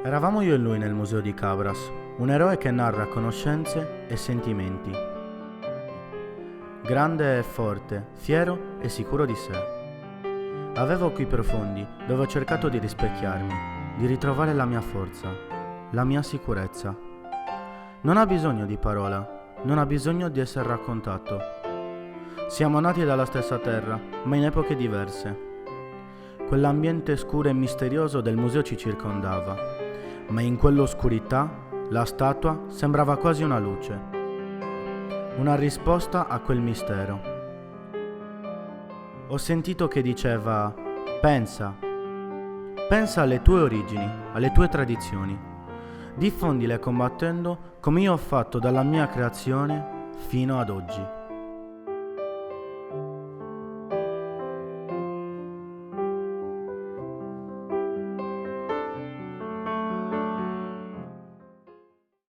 Eravamo io e lui nel museo di Cabras, un eroe che narra conoscenze e sentimenti. Grande e forte, fiero e sicuro di sé. Avevo occhi profondi dove ho cercato di rispecchiarmi, di ritrovare la mia forza, la mia sicurezza. Non ha bisogno di parola, non ha bisogno di essere raccontato. Siamo nati dalla stessa terra, ma in epoche diverse. Quell'ambiente scuro e misterioso del museo ci circondava, ma in quell'oscurità la statua sembrava quasi una luce, una risposta a quel mistero. Ho sentito che diceva: pensa alle tue origini, alle tue tradizioni, diffondile combattendo come io ho fatto dalla mia creazione fino ad oggi.